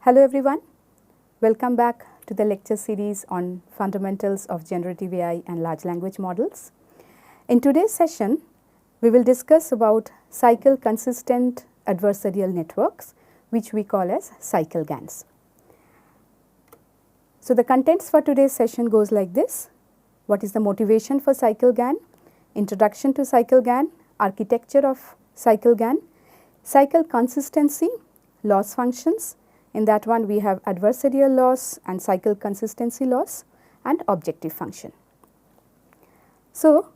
Hello everyone, welcome back to the lecture series on fundamentals of generative AI and large language models. In today's session, we will discuss about cycle consistent adversarial networks, which we call as cycle GANs. So the contents for today's session goes like this. What is the motivation for cycle GAN? Introduction to cycle GAN, architecture of cycle GAN, cycle consistency, loss functions. In that one we have adversarial loss and cycle consistency loss and objective function. So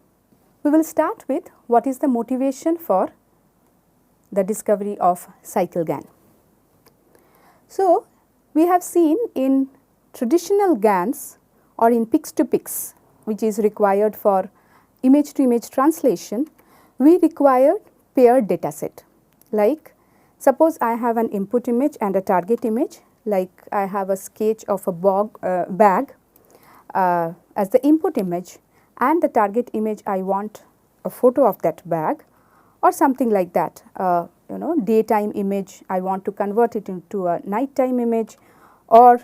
we will start with what is the motivation for the discovery of cycle GAN. So we have seen in traditional GANs or in pix-to-pix, which is required for image-to-image translation, we require paired data set. Like suppose I have an input image and a target image, like I have a sketch of a bag as the input image, and the target image I want a photo of that bag or something like that. Daytime image I want to convert it into a nighttime image, or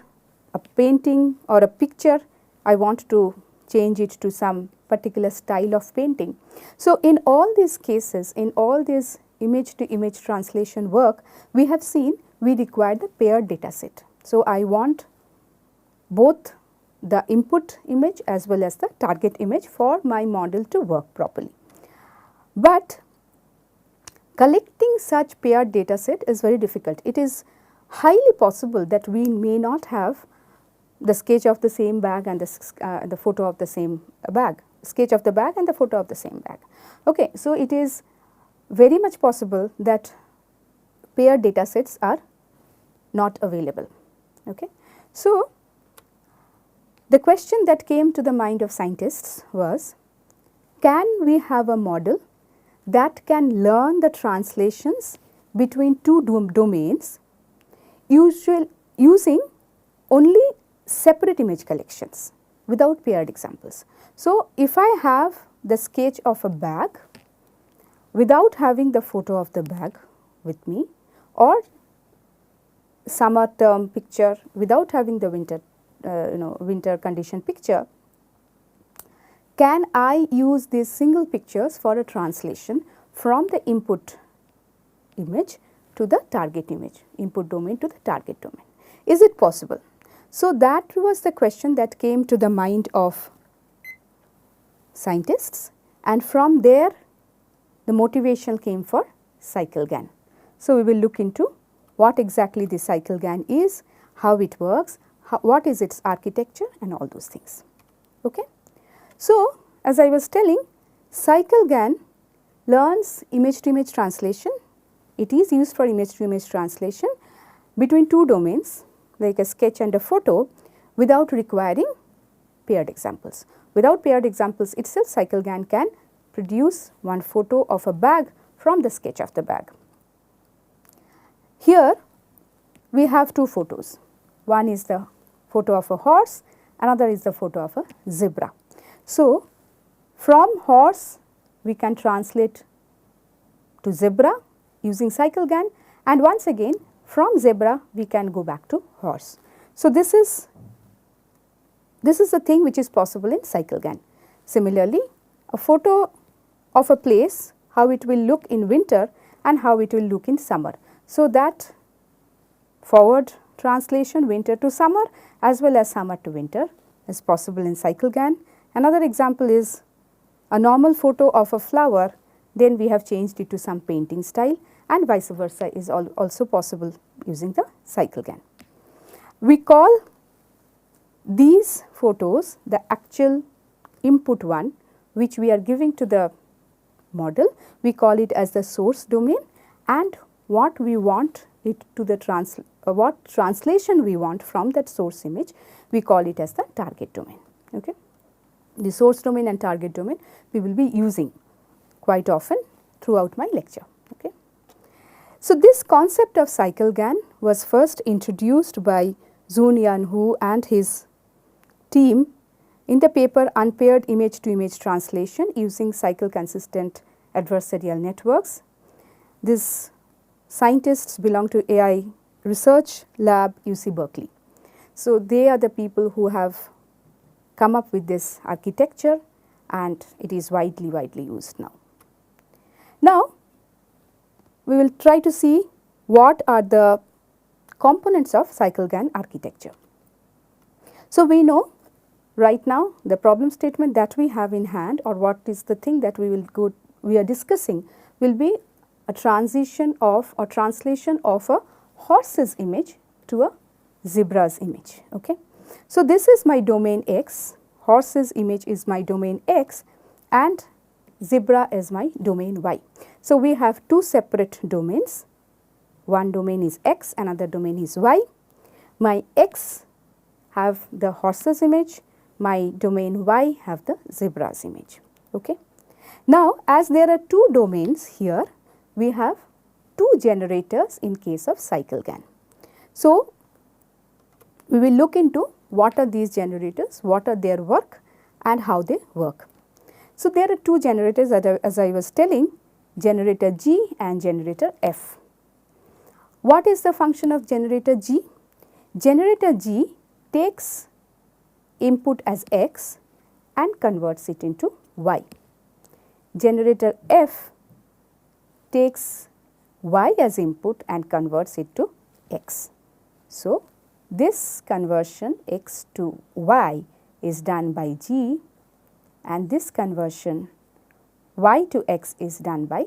a painting or a picture I want to change it to some particular style of painting. So in all these cases, in all these image to image translation work, we have seen we require the paired data set. So I want both the input image as well as the target image for my model to work properly. But collecting such paired data set is very difficult. It is highly possible that we may not have the sketch of the same bag and the photo of the same bag, sketch of the bag and the photo of the same bag. Okay, so it is very much possible that paired data sets are not available. Okay. So the question that came to the mind of scientists was, can we have a model that can learn the translations between two domains using only separate image collections without paired examples? So if I have the sketch of a bag without having the photo of the bag with me, or summer term picture without having the winter condition picture, can I use these single pictures for a translation from the input image to the target image, input domain to the target domain? Is it possible? So that was the question that came to the mind of scientists, and from there the motivation came for cycle GAN. So we will look into what exactly the cycle GAN is, how it works, what is its architecture, and all those things. Okay. So as I was telling, cycle GAN learns image to image translation. It is used for image to image translation between two domains like a sketch and a photo without requiring paired examples. Without paired examples itself, cycle GAN can produce one photo of a bag from the sketch of the bag. Here we have two photos. One is the photo of a horse, another is the photo of a zebra. So from horse we can translate to zebra using cycle GAN, and once again from zebra we can go back to horse. So this is the thing which is possible in cycle GAN. Similarly, a photo of a place, how it will look in winter and how it will look in summer. So that forward translation winter to summer as well as summer to winter is possible in cycle GAN. Another example is a normal photo of a flower, then we have changed it to some painting style, and vice versa is also possible using the cycle GAN. We call these photos the actual input one which we are giving to the model. We call it as the source domain, and what we want it to the what translation we want from that source image, we call it as the target domain. Okay. The source domain and target domain we will be using quite often throughout my lecture. Okay. So this concept of cycle GAN was first introduced by Zhou Hu and his team in the paper Unpaired Image to Image Translation using Cycle Consistent Adversarial Networks. These scientists belong to AI Research Lab, UC Berkeley. So, they are the people who have come up with this architecture, and it is widely used now. Now, we will try to see what are the components of CycleGAN architecture. So, we know right now the problem statement that we have in hand, or what is the thing that we are discussing, will be a transition of or translation of a horse's image to a zebra's image. Okay. So, this is my domain X, horse's image is my domain X, and zebra is my domain Y. So, we have two separate domains, one domain is X, another domain is Y. My X have the horse's image, my domain Y have the zebra's image. Okay. Now, as there are two domains here, we have two generators in case of CycleGAN. So, we will look into what are these generators, what are their work and how they work. So, there are two generators as I was telling, generator G and generator F. What is the function of generator G? Generator G takes input as X and converts it into Y. Generator F takes Y as input and converts it to X. So, this conversion X to Y is done by G, and this conversion Y to X is done by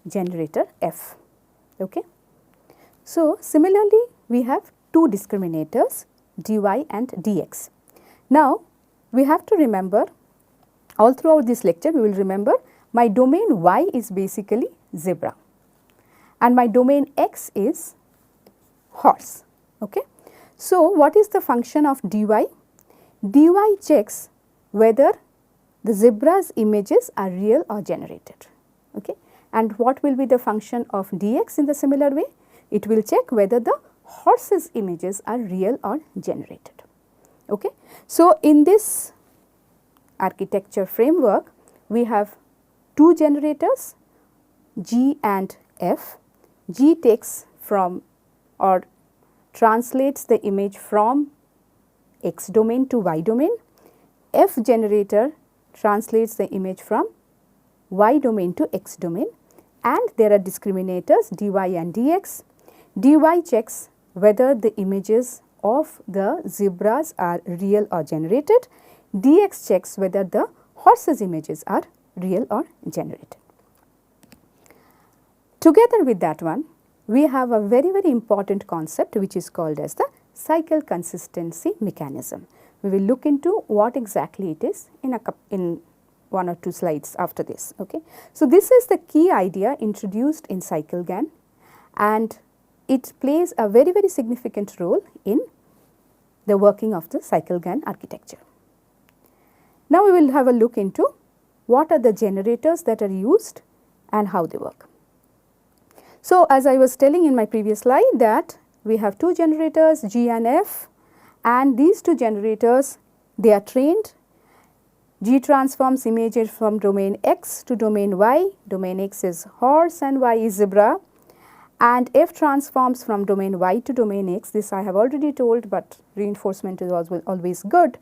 generator F. Okay. So, similarly, we have two discriminators dy and dx. Now, we have to remember, all throughout this lecture we will remember, my domain Y is basically zebra and my domain X is horse. Okay. So, what is the function of dy? Dy checks whether the zebra's images are real or generated. Okay. And what will be the function of dx in the similar way? It will check whether the horse's images are real or generated. Okay. So, in this architecture framework, we have two generators G and F. G takes from or translates the image from X domain to Y domain. F generator translates the image from Y domain to X domain, and there are discriminators dy and dx. Dy checks whether the images of the zebras are real or generated. Dx checks whether the horse's images are real or generated. Together with that one, we have a very important concept which is called as the cycle consistency mechanism. We will look into what exactly it is in one or two slides after this. Okay. So, this is the key idea introduced in CycleGAN, and it plays a very significant role in the working of the CycleGAN architecture. Now, we will have a look into what are the generators that are used and how they work. So, as I was telling in my previous slide that we have two generators G and F, and these two generators, they are trained. G transforms images from domain X to domain Y, domain X is horse and Y is zebra, and F transforms from domain Y to domain X. This I have already told, but reinforcement is always good.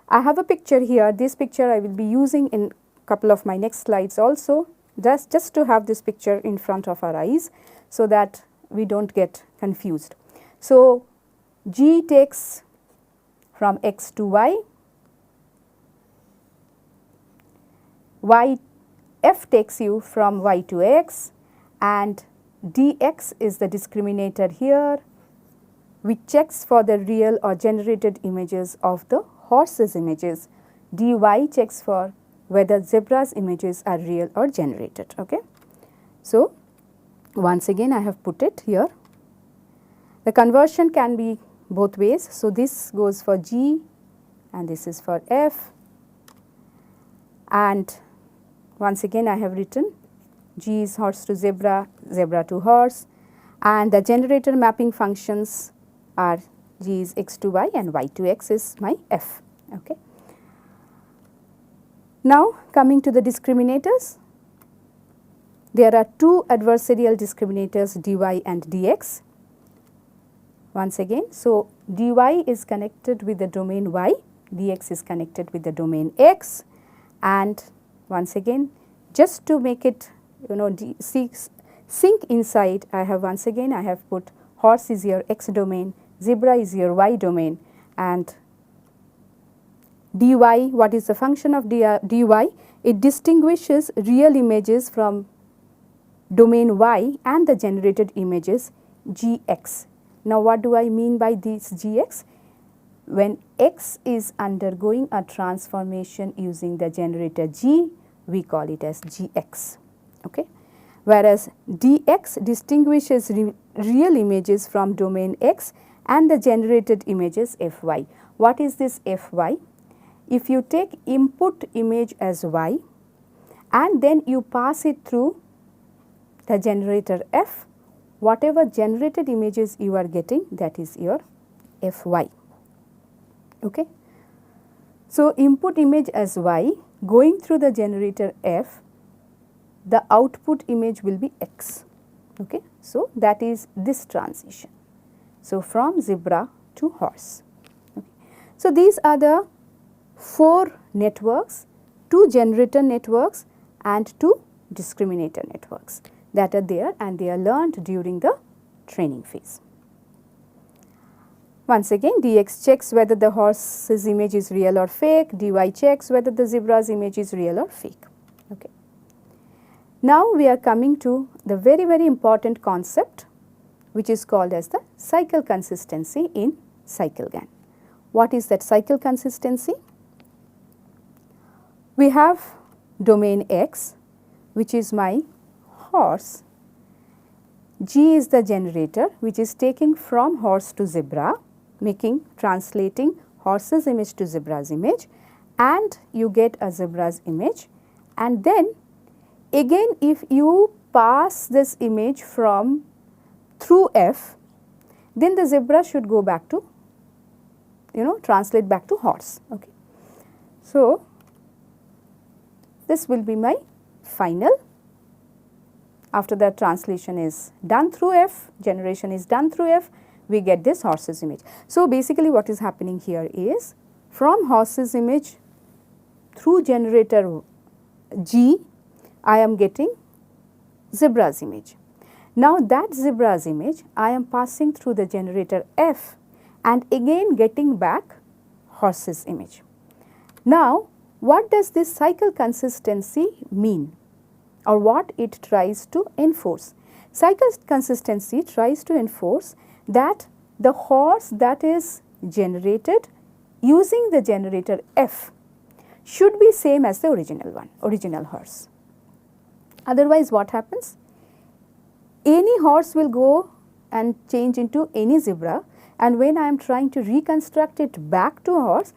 I have a picture here. This picture I will be using in a couple of my next slides also, just to have this picture in front of our eyes so that we do not get confused. So, G takes from X to Y, F takes you from Y to X, and dx is the discriminator here, which checks for the real or generated images of the horse's images. Dy checks for whether zebra's images are real or generated. Okay. So, once again I have put it here. The conversion can be both ways. So, this goes for G and this is for F, and once again I have written G is horse to zebra, zebra to horse, and the generator mapping functions are G is X to Y and Y to X is my F. Okay. Now, coming to the discriminators, there are two adversarial discriminators dy and dx. Once again, so dy is connected with the domain y, dx is connected with the domain x, and once again just to make it sink inside, I have once again I have put horse is your x domain, zebra is your y domain, and dy, what is the function of dy? It distinguishes real images from domain y and the generated images gx. Now, what do I mean by this gx? When x is undergoing a transformation using the generator g, we call it as gx. Okay? Whereas dx distinguishes real images from domain x and the generated images fy. What is this fy? If you take input image as y and then you pass it through the generator f, whatever generated images you are getting, that is your fy. Okay? So, input image as y going through the generator f, the output image will be x. Okay? So, that is this transition. So, from zebra to horse. Okay. So, these are the 4 networks, 2 generator networks and 2 discriminator networks that are there, and they are learned during the training phase. Once again, dx checks whether the horse's image is real or fake, dy checks whether the zebra's image is real or fake. Okay. Now, we are coming to the very, very important concept which is called as the cycle consistency in CycleGAN. What is that cycle consistency? We have domain x, which is my horse, g is the generator which is taking from horse to zebra, translating horse's image to zebra's image, and you get a zebra's image, and then again if you pass this image from through f, then the zebra should go back to translate back to horse. Okay. So, this will be my final. After that translation is done through f, generation is done through f, we get this horse's image. So, basically what is happening here is from horse's image through generator g, I am getting zebra's image. Now, that zebra's image I am passing through the generator f and again getting back horse's image. Now, what does this cycle consistency mean, or what it tries to enforce? Cycle consistency tries to enforce that the horse that is generated using the generator f should be same as the original horse. Otherwise, what happens? Any horse will go and change into any zebra, and when I am trying to reconstruct it back to a horse,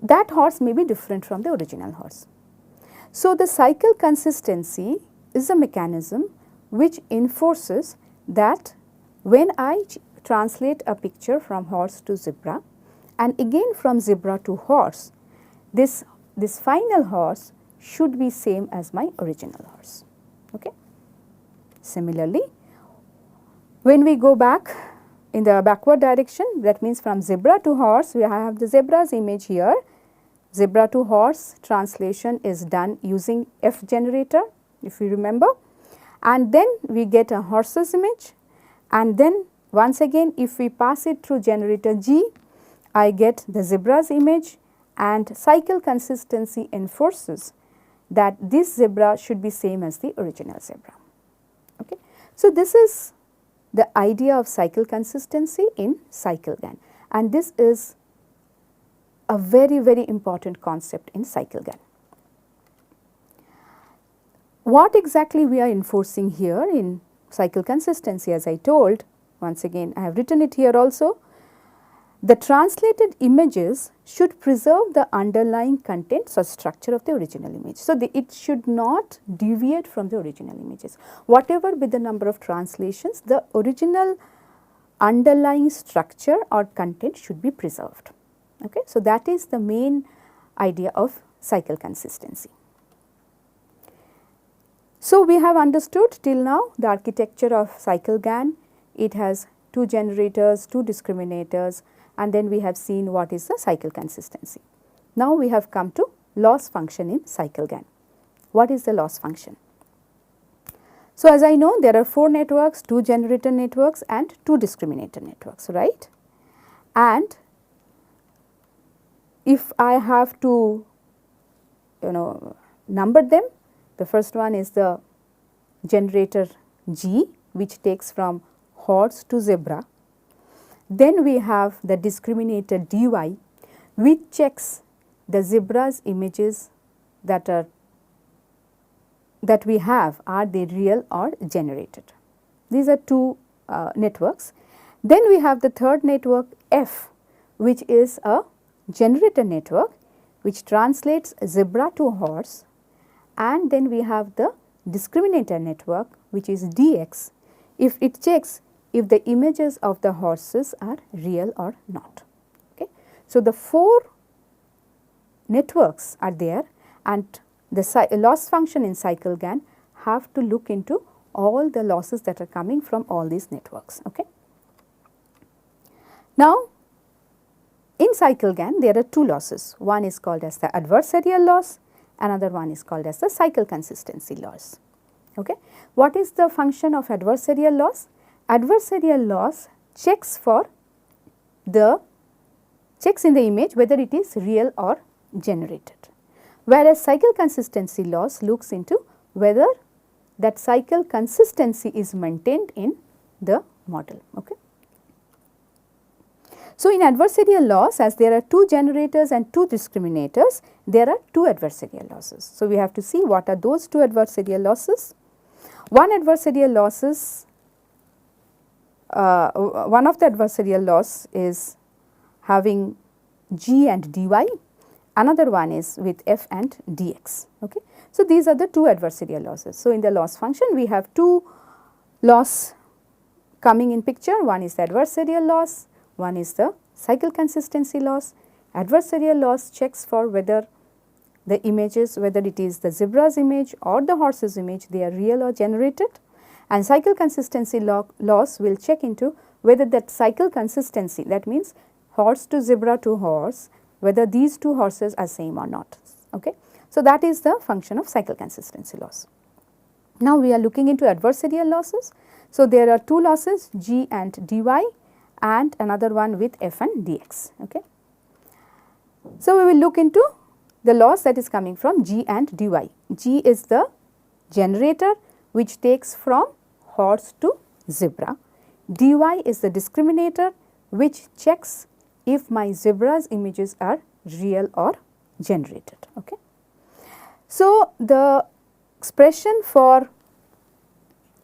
that horse may be different from the original horse. So, the cycle consistency is a mechanism which enforces that when I translate a picture from horse to zebra and again from zebra to horse, this final horse should be same as my original horse. Okay. Similarly, when we go back in the backward direction, that means from zebra to horse, we have the zebra's image here. Zebra to horse translation is done using F generator, if you remember, and then we get a horse's image, and then once again if we pass it through generator G, I get the zebra's image, and cycle consistency enforces that this zebra should be same as the original zebra. Okay. So, this is the idea of cycle consistency in CycleGAN, and this is a very, very important concept in CycleGAN. What exactly we are enforcing here in cycle consistency, as I told, once again I have written it here also. The translated images should preserve the underlying contents or structure of the original image. So, it should not deviate from the original images. Whatever be the number of translations, the original underlying structure or content should be preserved. Okay. So, that is the main idea of cycle consistency. So, we have understood till now the architecture of CycleGAN. It has 2 generators, 2 discriminators, and then we have seen what is the cycle consistency. Now, we have come to loss function in CycleGAN. What is the loss function? So, as I know, there are 4 networks, 2 generator networks and 2 discriminator networks, right? And if I have to number them, the first one is the generator G, which takes from horse to zebra. Then we have the discriminator dy, which checks the zebra's images that we have, are they real or generated. These are 2 networks. Then we have the third network F, which is a generator network which translates zebra to horse, and then we have the discriminator network, which is dx, if it checks if the images of the horses are real or not. Okay. So, the 4 networks are there, and the loss function in CycleGAN have to look into all the losses that are coming from all these networks. Okay. Now, in CycleGAN there are 2 losses. One is called as the adversarial loss, another one is called as the cycle consistency loss. Okay. What is the function of adversarial loss? Adversarial loss checks in the image whether it is real or generated, whereas cycle consistency loss looks into whether that cycle consistency is maintained in the model. Okay. So, in adversarial loss, as there are 2 generators and 2 discriminators, there are 2 adversarial losses. So, we have to see what are those 2 adversarial losses. One of the adversarial loss is having G and dy, another one is with f and dx. Okay. So, these are the 2 adversarial losses. So, in the loss function we have 2 loss coming in picture, one is the adversarial loss, one is the cycle consistency loss. Adversarial loss checks for whether the images, whether it is the zebra's image or the horse's image, they are real or generated, and cycle consistency loss will check into whether that cycle consistency, that means horse to zebra to horse, whether these 2 horses are same or not. Okay. So, that is the function of cycle consistency loss. Now, we are looking into adversarial losses. So, there are 2 losses, G and dy, and another one with f and dx. Okay. So, we will look into the loss that is coming from G and dy. G is the generator which takes from horse to zebra. Dy is the discriminator which checks if my zebra's images are real or generated. Okay. So, the expression for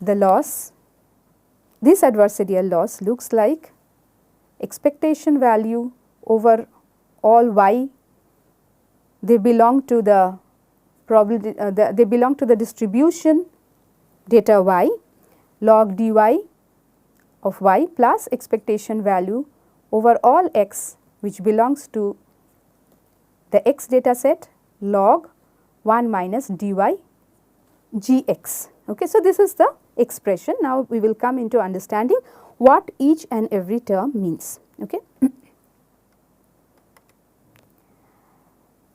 the loss, this adversarial loss looks like expectation value over all y, they belong to the probability, they belong to the distribution data y, log dy of y plus expectation value over all x which belongs to the x data set log 1 minus dy gx. Okay. So, this is the expression. Now, we will come into understanding what each and every term means. Okay.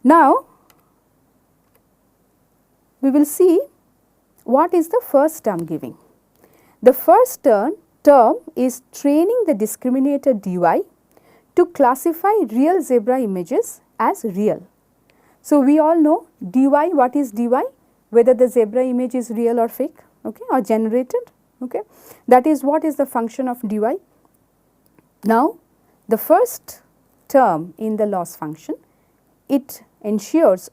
Now, we will see what is the first term giving. The first term is training the discriminator dy to classify real zebra images as real. So, we all know dy, what is dy? Whether the zebra image is real or fake, okay, or generated. Okay. That is what is the function of dy. Now, the first term in the loss function, it ensures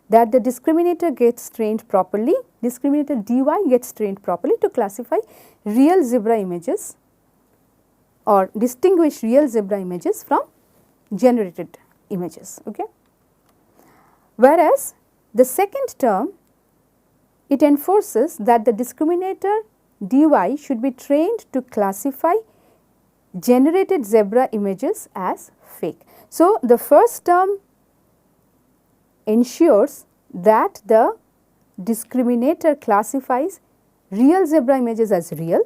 that the discriminator gets trained properly, discriminator dy gets trained properly to classify real zebra images or distinguish real zebra images from generated images. Okay. Whereas, the second term, it enforces that the discriminator dy should be trained to classify generated zebra images as fake. So, the first term ensures that the discriminator classifies real zebra images as real.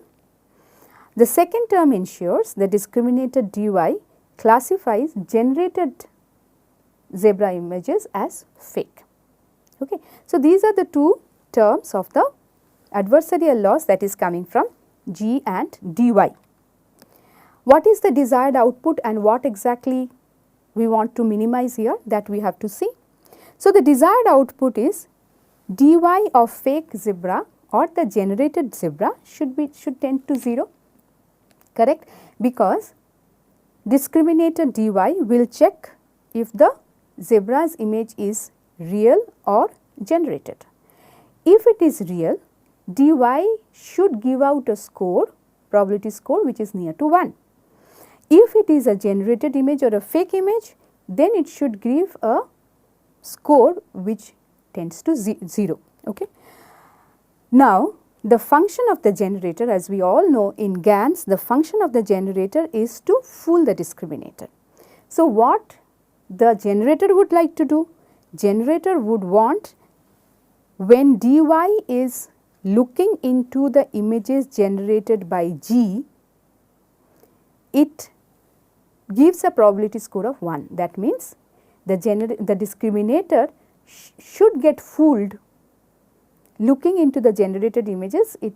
The second term ensures the discriminator dy classifies generated zebra images as fake. Okay. So, these are the two terms of the adversarial loss that is coming from G and dy. What is the desired output and what exactly we want to minimize here, that we have to see. So, the desired output is dy of fake zebra or the generated zebra should tend to 0, correct, because discriminator dy will check if the zebra's image is real or generated. If it is real, dy should give out a score, probability score, which is near to 1. If it is a generated image or a fake image, then it should give a score which tends to 0. Okay. Now, the function of the generator, as we all know in GANs, the function of the generator is to fool the discriminator. So, what the generator would like to do? Generator would want, when dy is looking into the images generated by G, it gives a probability score of 1. That means, the discriminator should get fooled looking into the generated images. It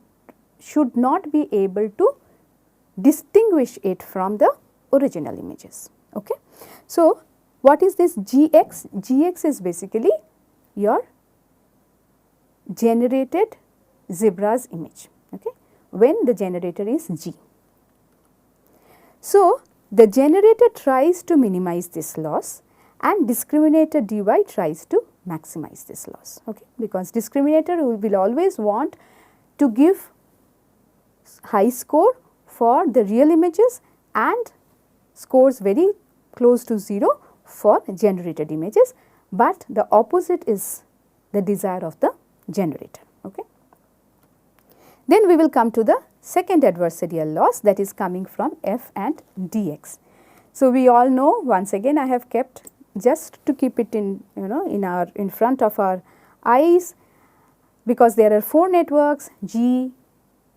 should not be able to distinguish it from the original images. Okay. So, what is this Gx? Gx is basically your generated zebra's image, okay, when the generator is G. So, the generator tries to minimize this loss and discriminator dy tries to maximize this loss, okay, because discriminator will always want to give high score for the real images and scores very close to 0 for generated images, but the opposite is the desire of the generator. Okay. Then we will come to the second adversarial loss, that is coming from f and dx. So, we all know, once again I have kept just to keep it in in front of our eyes, because there are 4 networks G,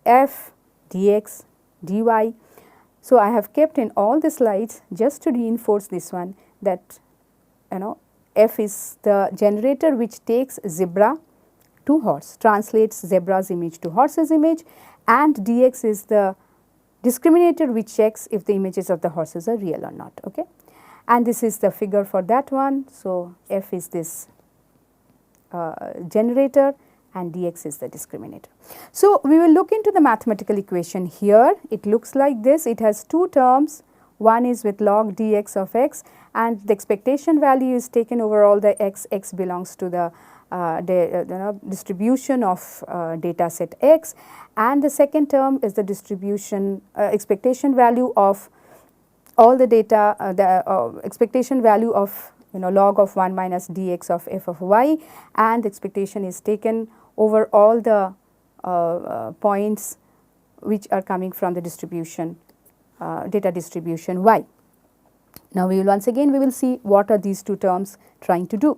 F, dx, dy. So, I have kept in all the slides just to reinforce this one, that f is the generator which takes zebra to horse, translates zebra's image to horse's image, and dx is the discriminator which checks if the images of the horses are real or not. Okay. And this is the figure for that one. So, f is this generator and dx is the discriminator. So, we will look into the mathematical equation here. It looks like this. It has 2 terms. One is with log dx of x, and the expectation value is taken over all the x. X belongs to the distribution of data set x, and the second term is the distribution expectation value of all the data, the expectation value of log of 1 minus dx of f of y, and the expectation is taken over all the points which are coming from the distribution data distribution y. Now, we will see what are these 2 terms trying to do.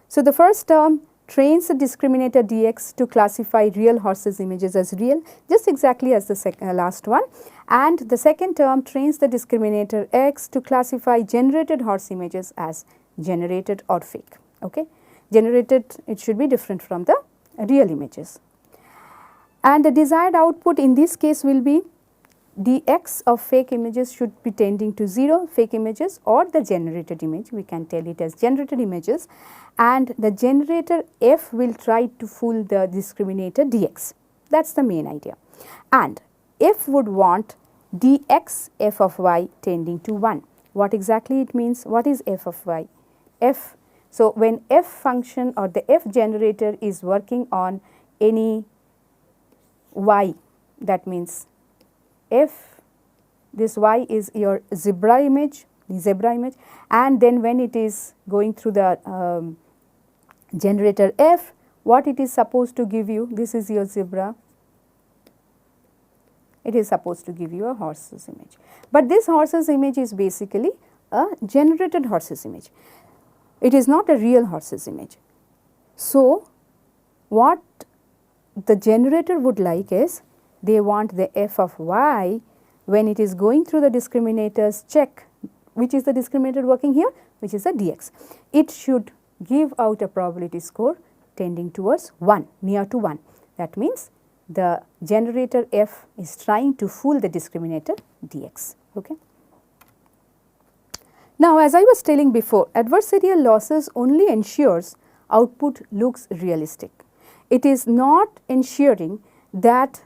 So, the first term trains the discriminator dx to classify real horses images as real, just exactly as the last one, and the second term trains the discriminator x to classify generated horse images as generated or fake. Okay. Generated, it should be different from the real images, and the desired output in this case will be dx of fake images should be tending to 0, fake images, or the generated image, we can tell it as generated images, and the generator f will try to fool the discriminator dx. That is the main idea. And f would want dx f of y tending to 1. What exactly it means? What is f of y? F. So, when f function or the f generator is working on any y, that means f, this y is your zebra image, and then when it is going through the generator f, what it is supposed to give you? This is your zebra, it is supposed to give you a horse's image, but this horse's image is basically a generated horse's image. It is not a real horse's image. So, what the generator would like is they want the f of y when it is going through the discriminators check, which is the discriminator working here, which is the dx. It should give out a probability score tending towards 1, near to 1. That means the generator f is trying to fool the discriminator dx. Okay. Now, as I was telling before, adversarial losses only ensures output looks realistic. It is not ensuring that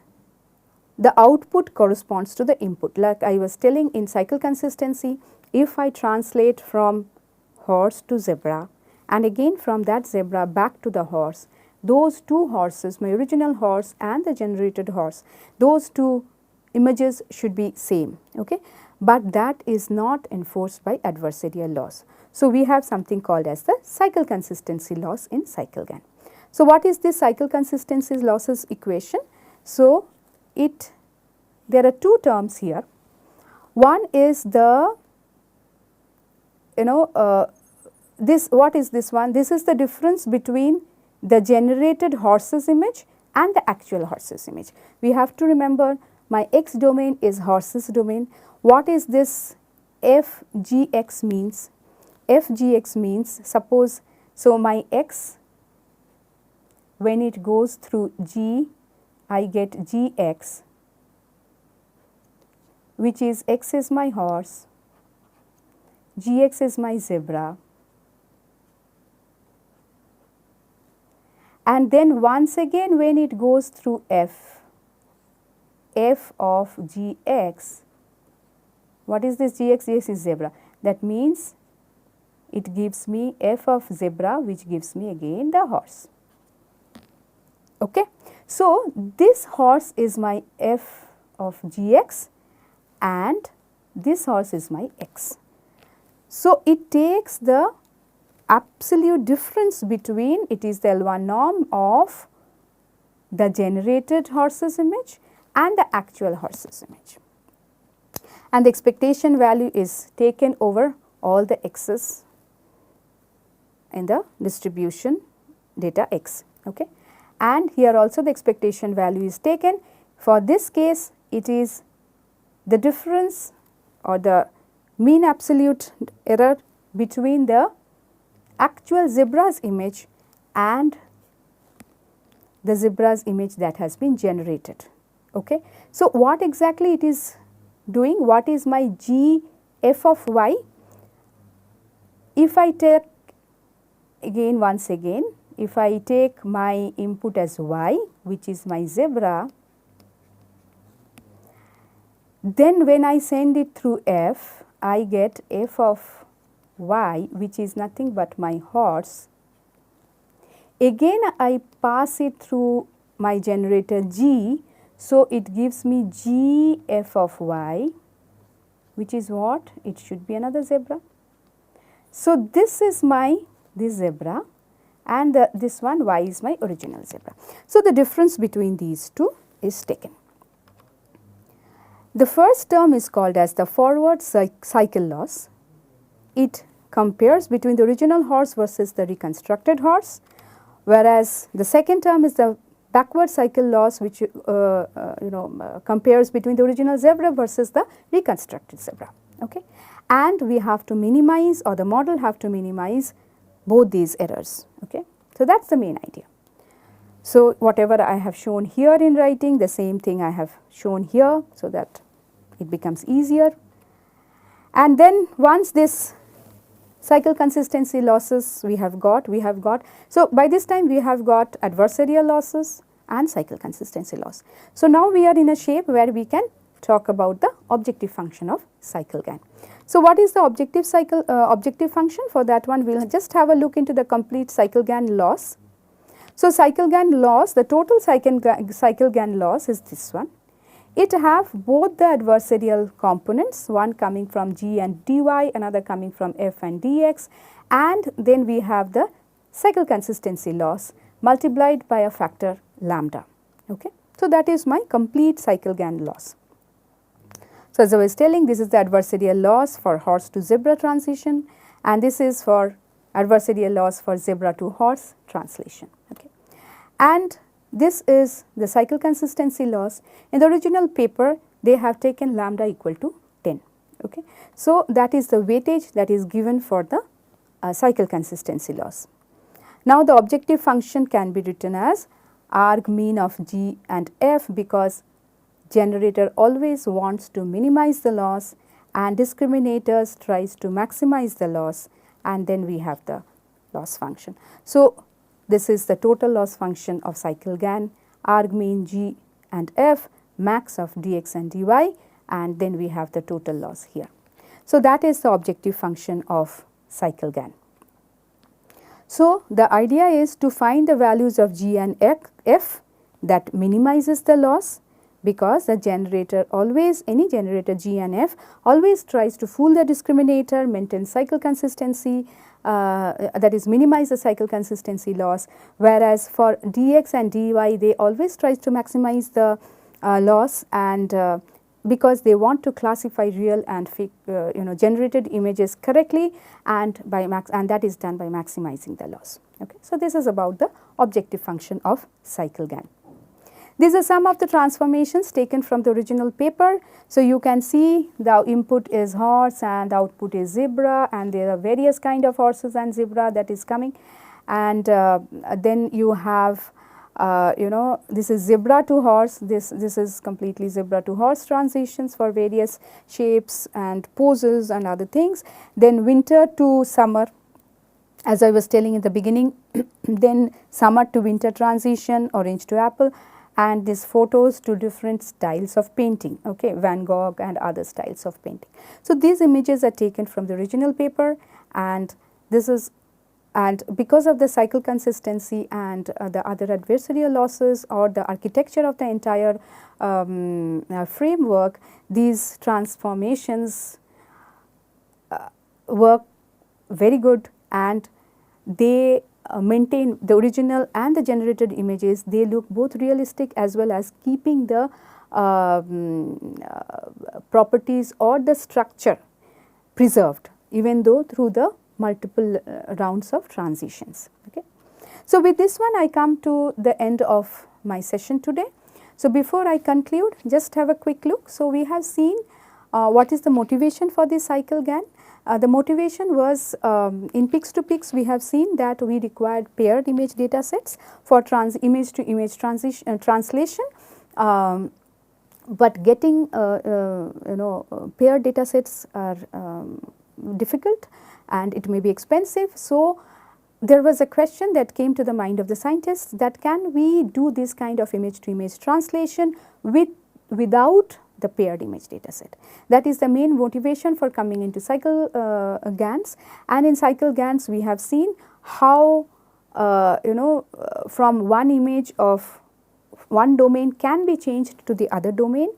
the output corresponds to the input. Like I was telling in cycle consistency, if I translate from horse to zebra and again from that zebra back to the horse, those two horses, my original horse and the generated horse, those two images should be same. Okay? But that is not enforced by adversarial loss. So, we have something called as the cycle consistency loss in CycleGAN. So, what is this cycle consistency losses equation? So, there are two terms here. One is the what is this one? This is the difference between the generated horse's image and the actual horse's image. We have to remember my x domain is horse's domain. What is this FGX means? FGX means suppose, so my x when it goes through G, I get Gx, which is x is my horse, Gx is my zebra, and then once again when it goes through F of Gx, what is this Gx? Gx is zebra. That means it gives me f of zebra, which gives me again the horse. Okay. So, this horse is my f of Gx and this horse is my x. So, it takes the absolute difference between, it is the L1 norm of the generated horse's image and the actual horse's image. And the expectation value is taken over all the x's in the distribution data x. Okay. And here also the expectation value is taken. For this case, it is the difference or the mean absolute error between the actual zebra's image and the zebra's image that has been generated. Okay. So, what exactly it is doing? What is my g f of y? If I take again once again, if I take my input as y, which is my zebra, then when I send it through f, I get f of y, which is nothing but my horse. Again I pass it through my generator g, so it gives me g f of y, which is what? It should be another zebra. So, this is this zebra and this one y is my original zebra. So, the difference between these two is taken. The first term is called as the forward cycle loss. It compares between the original horse versus the reconstructed horse, whereas the second term is the backward cycle loss, which compares between the original zebra versus the reconstructed zebra. Okay. And we have to minimize, or the model have to minimize both these errors. Okay. So, that is the main idea. So, whatever I have shown here in writing, the same thing I have shown here, so that it becomes easier. And then once this cycle consistency losses we have got, so by this time we have got adversarial losses and cycle consistency loss. So, now we are in a shape where we can talk about the objective function of CycleGAN. So, what is the objective function? For that one we will just have a look into the complete CycleGAN loss. So, CycleGAN loss, the total CycleGAN loss is this one. It have both the adversarial components, one coming from g and dy, another coming from f and dx, and then we have the cycle consistency loss multiplied by a factor lambda. Okay. So, that is my complete CycleGAN loss. So, as I was telling, this is the adversarial loss for horse to zebra transition, and this is for adversarial loss for zebra to horse translation. Okay. and this is the cycle consistency loss. In the original paper they have taken lambda equal to 10. Okay. So, that is the weightage that is given for the cycle consistency loss. Now, the objective function can be written as arg mean of G and F, because generator always wants to minimize the loss and discriminators tries to maximize the loss, and then we have the loss function. So, this is the total loss function of cycle GAN, arg mean G and F, max of dx and dy, and then we have the total loss here. So, that is the objective function of cycle GAN. So, the idea is to find the values of G and F that minimizes the loss, because the generator always, any generator G and F always tries to fool the discriminator, maintain cycle consistency, that is minimize the cycle consistency loss, whereas for dx and dy they always tries to maximize the loss, and because they want to classify real and fake generated images correctly, and that is done by maximizing the loss. Okay. So, this is about the objective function of cycle GAN. These are some of the transformations taken from the original paper. So, you can see the input is horse and the output is zebra, and there are various kind of horses and zebra that is coming, and then you have this is zebra to horse, this is completely zebra to horse transitions for various shapes and poses and other things. Then winter to summer, as I was telling in the beginning, then summer to winter transition, orange to apple, and these photos to different styles of painting, okay, Van Gogh and other styles of painting. So, these images are taken from the original paper, and this is, and because of the cycle consistency and the other adversarial losses or the architecture of the entire framework, these transformations work very good, and they maintain the original and the generated images. They look both realistic as well as keeping the properties or the structure preserved, even though through the multiple rounds of transitions. Okay. So, with this one I come to the end of my session today. So, before I conclude, just have a quick look. So, we have seen what is the motivation for this cycle GAN. The motivation was in PIX to PIX we have seen that we required paired image data sets for image to image translation, but getting paired data sets are difficult and it may be expensive. So, there was a question that came to the mind of the scientists, that can we do this kind of image to image translation without the paired image data set. That is the main motivation for coming into cycle GANs, and in cycle GANs we have seen how from one image of one domain can be changed to the other domain.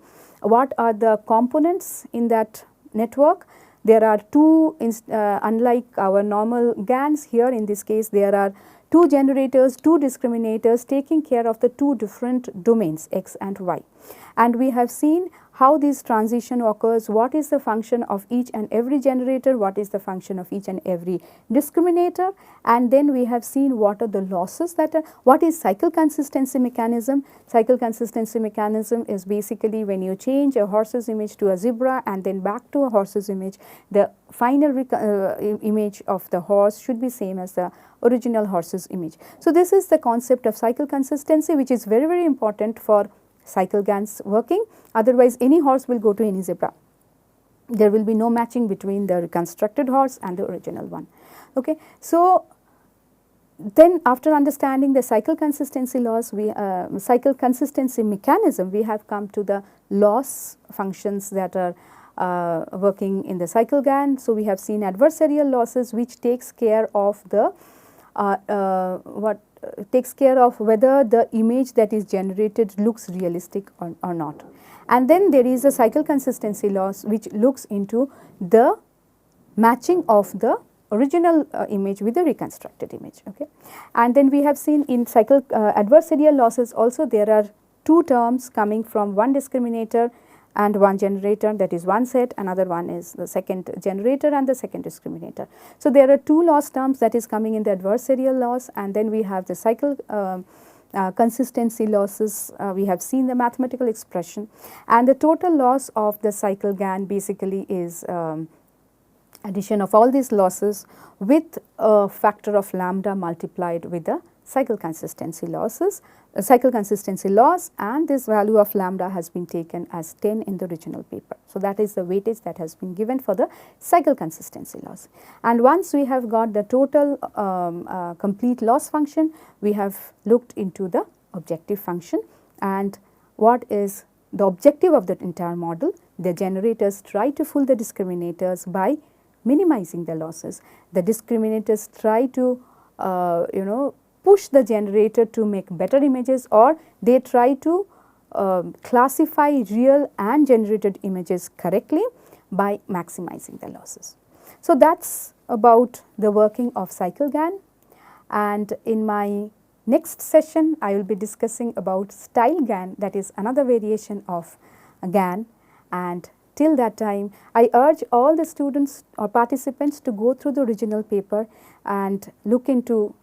What are the components in that network? There are two, unlike our normal GANs, here in this case there are two generators, two discriminators taking care of the two different domains x and y. And we have seen how this transition occurs, what is the function of each and every generator, what is the function of each and every discriminator, and then we have seen what are the losses that are, what is cycle consistency mechanism. Cycle consistency mechanism is basically when you change a horse's image to a zebra and then back to a horse's image, the final image of the horse should be same as the original horse's image. So, this is the concept of cycle consistency, which is very, very important for cycle GANs working, otherwise any horse will go to any zebra. There will be no matching between the reconstructed horse and the original one. Okay. So, then after understanding the cycle consistency loss, cycle consistency mechanism, we have come to the loss functions that are working in the cycle GAN. So, we have seen adversarial losses, which takes care of the takes care of whether the image that is generated looks realistic or not. And then there is a cycle consistency loss which looks into the matching of the original image with the reconstructed image. Okay. And then we have seen in cycle adversarial losses also there are two terms coming from one discriminator and one generator, that is one set, another one is the second generator and the second discriminator. So, there are two loss terms that is coming in the adversarial loss, and then we have the cycle consistency losses, we have seen the mathematical expression, and the total loss of the cycle GAN basically is addition of all these losses with a factor of lambda multiplied with the cycle consistency losses, cycle consistency loss, and this value of lambda has been taken as 10 in the original paper. So, that is the weightage that has been given for the cycle consistency loss. And once we have got the total complete loss function, we have looked into the objective function, and what is the objective of the entire model. The generators try to fool the discriminators by minimizing the losses. The discriminators try to push the generator to make better images, or they try to classify real and generated images correctly by maximizing the losses. So, that is about the working of cycle GAN, and in my next session I will be discussing about style GAN, that is another variation of GAN, and till that time I urge all the students or participants to go through the original paper and look into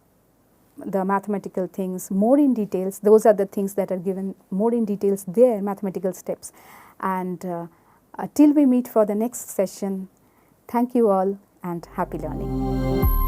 the mathematical things more in details. Those are the things that are given more in details there, mathematical steps. And till we meet for the next session, thank you all and happy learning.